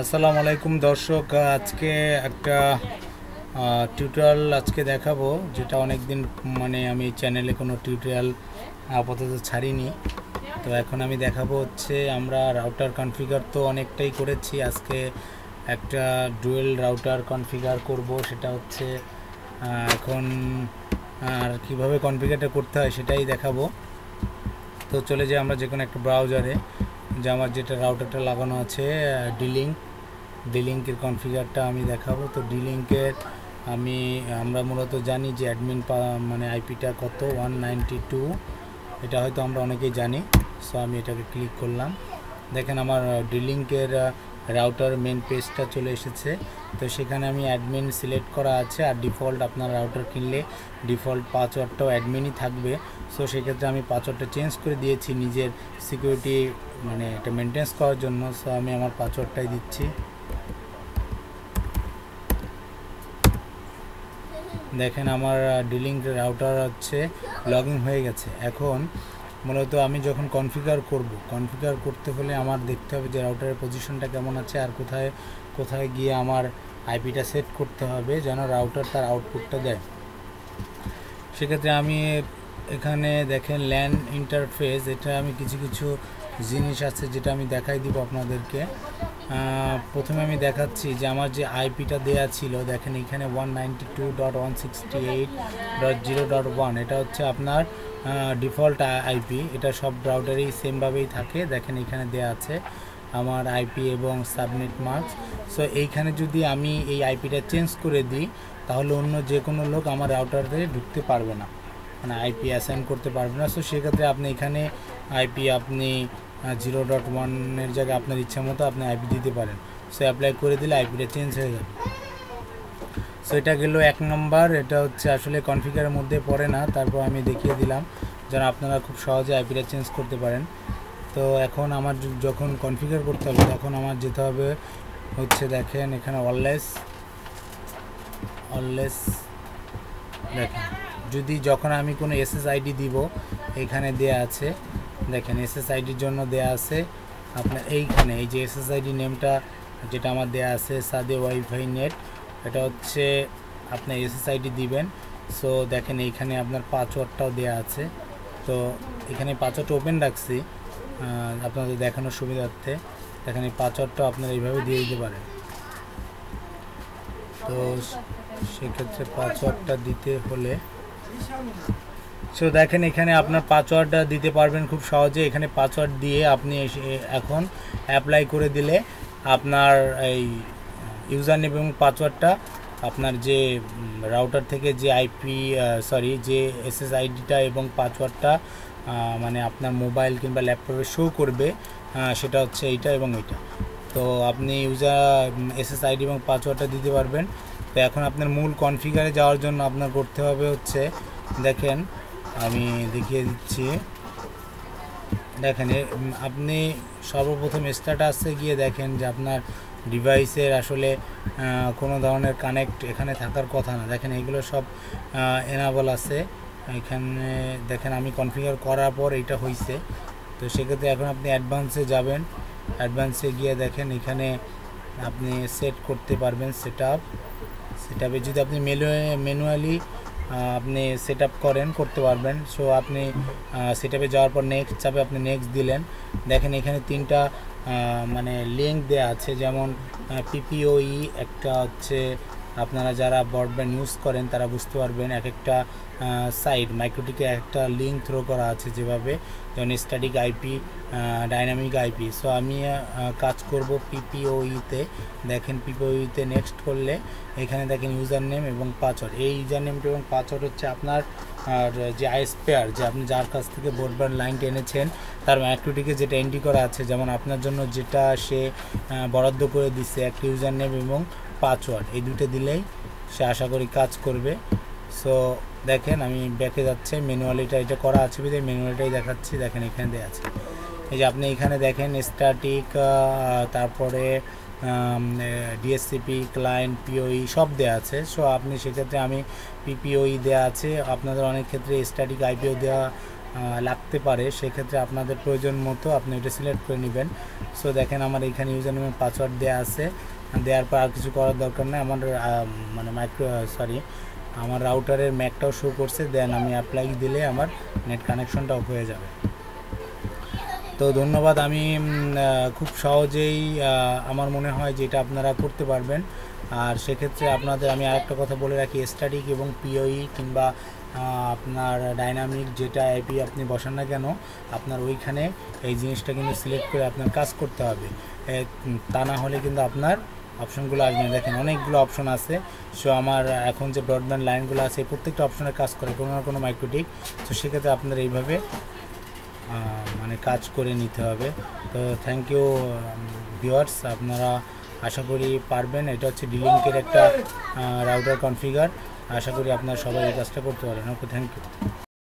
আসসালামু আলাইকুম দর্শক, আজকে একটা টিউটোরিয়াল আজকে দেখাবো, যেটা অনেক দিন আমি চ্যানেলে কোনো টিউটোরিয়াল আপাতত ছাড়িনি। তো এখন আমি দেখাবো হচ্ছে আমরা রাউটার কনফিগার তো অনেকটাই করেছি। আজকে একটা ডুয়েল রাউটার কনফিগার করব, সেটা হচ্ছে এখন আর কিভাবে কনফিগারটা করতে হয় সেটাই দেখাবো। তো চলে যাই আমরা যে কোনো একটা ব্রাউজারে, যে আমার যেটা রাউটারটা লাগানো আছে ডিলিঙ্কের কনফিগারটা আমি দেখাবো। তো ডিলিঙ্কের আমরা মূলত জানি যে অ্যাডমিন আইপিটা কত 192, এটা হয়তো আমরা অনেকেই জানি। সো আমি এটাকে ক্লিক করলাম, দেখেন আমার ডিলিঙ্কের রাউটার মেন পেজটা চলে এসেছে। তো সেখানে আমি অ্যাডমিন সিলেক্ট করা আছে, আর ডিফল্ট আপনার রাউটার কিনলে ডিফল্ট পাসওয়ার্ডটাও অ্যাডমিনই থাকবে। সো সেক্ষেত্রে আমি পাসওয়ার্ডটা চেঞ্জ করে দিয়েছি নিজের সিকিউরিটি এটা মেনটেন্স করার জন্য। সো আমি আমার পাসওয়ার্ডটাই দিচ্ছি। দেখেন আমার ডিলিঙ্ক রাউটার হচ্ছে লগ ইন হয়ে গেছে। এখন মূলত আমি যখন কনফিগার করতে হলে আমার দেখতে হবে যে রাউটারের পজিশনটা কেমন আছে, আর কোথায় কোথায় গিয়ে আমার আইপিটা সেট করতে হবে যেন রাউটার তার আউটপুটটা দেয়। সেক্ষেত্রে আমি এখানে দেখেন ল্যান ইন্টারফেস, এটা আমি কিছু কিছু জিনিস আছে যেটা আমি দেখাই দিব আপনাদেরকে। প্রথমে আমি দেখাচ্ছি যে আমার যে আইপিটা দেয়া ছিল, দেখেন এখানে 192.168.0.1, এটা হচ্ছে আপনার ডিফল্ট আইপি। এটা সব ব্রাউজারেই সেমভাবেই থাকে। দেখেন এখানে দেয়া আছে আমার আইপি এবং সাবনেট মার্কস। সো এইখানে যদি আমি এই আইপিটা চেঞ্জ করে দিই, তাহলে অন্য যে কোনো লোক আমার রাউটারে ঢুকতে পারবে না, আইপি অ্যাসাইন করতে পারবে না। সো সেক্ষেত্রে আপনি এখানে আইপি 0.1-এর জায়গায় আপনার ইচ্ছা মতো আপনি আইপি দিতে পারেন। সো অ্যাপ্লাই করে দিলে আইপিটা চেঞ্জ হয়ে যাবে। সো এটা গেল 1 নম্বর। এটা হচ্ছে আসলে কনফিগারের মধ্যে পড়ে না, তারপর আমি দেখিয়ে দিলাম যেন আপনারা খুব সহজে আইপিটা চেঞ্জ করতে পারেন। তো এখন আমার যখন কনফিগার করতে হবে, তখন আমার যেতে হবে হচ্ছে, দেখেন এখানে অলওয়েজ দেখেন যখন আমি কোনো এসএসআইডি দিব, এখানে দেয়া আছে, দেখেন এসএসআইডির জন্য দেয়া আছে আপনার এইখানে এই যে এসএসআইডি নেমটা যেটা আমার দেয়া আছে সাদে ওয়াইফাই নেট, এটা হচ্ছে আপনার এসএসআইডি দিবেন। সো দেখেন এইখানে আপনার পাসওয়ার্ডটাও দেয়া আছে। তো এখানে পাসওয়ার্ডটা ওপেন রাখছি আপনাদের দেখানোর সুবিধার্থে। দেখেন এই পাসওয়ার্ডটাও আপনারা এইভাবে দিয়ে দিতে পারেন। তো সেক্ষেত্রে পাসওয়ার্ডটা দিতে হলে সো দেখেন এখানে আপনার পাসওয়ার্ডটা দিতে পারবেন খুব সহজে। এখানে পাসওয়ার্ড দিয়ে আপনি এখন অ্যাপ্লাই করে দিলে আপনার এই ইউজার নেম এবং পাসওয়ার্ডটা আপনার যে রাউটার থেকে যে যে এসএসআইডিটা এবং পাসওয়ার্ডটা আপনার মোবাইল কিংবা ল্যাপটপে শো করবে, সেটা হচ্ছে এইটা এবং এইটা। তো আপনি এসএসআইডি এবং পাসওয়ার্ডটা দিতে পারবেন। তো এখন আপনার মূল কনফিগারে যাওয়ার জন্য আপনার করতে হবে হচ্ছে, দেখেন আমি দেখিয়ে দিচ্ছি। দেখেন আপনি সর্বপ্রথম স্ট্যাটাসে গিয়ে দেখেন যে আপনার ডিভাইসের আসলে কোনো ধরনের কানেক্ট এখানে থাকার কথা না। দেখেন এগুলো সব এনাবল আছে এখানে। দেখেন আমি কনফিগার করার পর এটা হয়েছে। তো সেক্ষেত্রে এখন আপনি অ্যাডভান্সে যাবেন। অ্যাডভান্সে গিয়ে দেখেন এখানে আপনি সেট করতে পারবেন সেটআপে যদি আপনি ম্যানুয়ালি আপনি সেট আপ করতে পারবেন। সো আপনি সেটআপে যাওয়ার পর নেক্সট চাপে আপনি নেক্সট দিলেন। দেখেন এখানে তিনটা লিঙ্ক দেওয়া আছে, যেমন পিপিওই একটা হচ্ছে, আপনারা যারা ব্রডব্যান্ড ইউজ করেন তারা বুঝতে পারবেন, এক একটা সাইট মাইক্রোটিকে একটা লিঙ্ক থ্রো করা আছে, যেভাবে যেমন static IP, dynamic IP. So আমি কাজ করব পিপিওইতে। দেখেন পিপিওইতে নেক্সট করলে এখানে দেখেন ইউজার নেম এবং পাসওয়ার্ড। এই ইউজার নেমটা এবং পাসওয়ার্ড হচ্ছে আপনার যে আইএসপি যে আপনি যার কাছ থেকে ব্রডব্যান্ড লাইন টেনেছেন তার মাইক্রোটিকে যেটা এন্ট্রি করা আছে, যেমন আপনার জন্য যেটা সে বরাদ্দ করে দিচ্ছে একটা ইউজার নেম এবং পাসওয়ার্ড, এই দুটো দিলেই সে আশা করি কাজ করবে। সো দেখেন আমি ব্যাকে যাচ্ছে, ম্যানুয়ালিটা এটা করা আছে বিধে ম্যানুয়ালিটাই দেখাচ্ছি। দেখেন এখানে দেওয়া আছে, এই যে আপনি এখানে দেখেন স্ট্যাটিক, তারপরে ডিএসসিপি, ক্লায়েন্ট, পিওই সব দেওয়া আছে। সো আপনি সেক্ষেত্রে আমি পিপিওই দেওয়া আছে, আপনাদের অনেক ক্ষেত্রে স্ট্যাটিক আইপিও দেওয়া লাগতে পারে, সেক্ষেত্রে আপনাদের প্রয়োজন মতো আপনি এটা সিলেক্ট করে নেবেন। সো দেখেন আমার এখানে ইউজার নেম পাসওয়ার্ড দেওয়া আছে, দেওয়ার পর আর কিছু করার দরকার নেই। আমার মানে আমার রাউটারের ম্যাকটাও শো করছে, দেন আমি অ্যাপ্লাই দিলে আমার নেট কানেকশনটা অফ হয়ে যাবে। তো ধন্যবাদ। আমি খুব সহজেই আমার মনে হয় যে এটা আপনারা করতে পারবেন। আর সেক্ষেত্রে আপনাদের আমি আরেকটা কথা বলে রাখি, স্ট্যাটিক এবং পিওই কিংবা আপনার ডাইনামিক যেটা আইপি আপনি বসান না কেন, আপনার ওইখানে এই জিনিসটা কিন্তু সিলেক্ট করে আপনার কাজ করতে হবে। তা না হলে কিন্তু আপনার অপশনগুলো আসবে না। দেখেন অনেকগুলো অপশন আছে। সো আমার এখন যে ব্রডব্যান্ড লাইনগুলো আছে প্রত্যেকটা অপশনে কাজ করে কোনো না কোনো মাইক্রোটিক। তো সেক্ষেত্রে আপনার এইভাবে মানে কাজ করে নিতে হবে। তো থ্যাংক ইউ ভিউয়ার্স, আপনারা আশা করি পারবেন। এটা হচ্ছে ডিলিঙ্কের একটা রাউটার কনফিগার। আশা করি আপনারা সবাই এই কাজটা করতে পারেন। ওকে, থ্যাংক ইউ।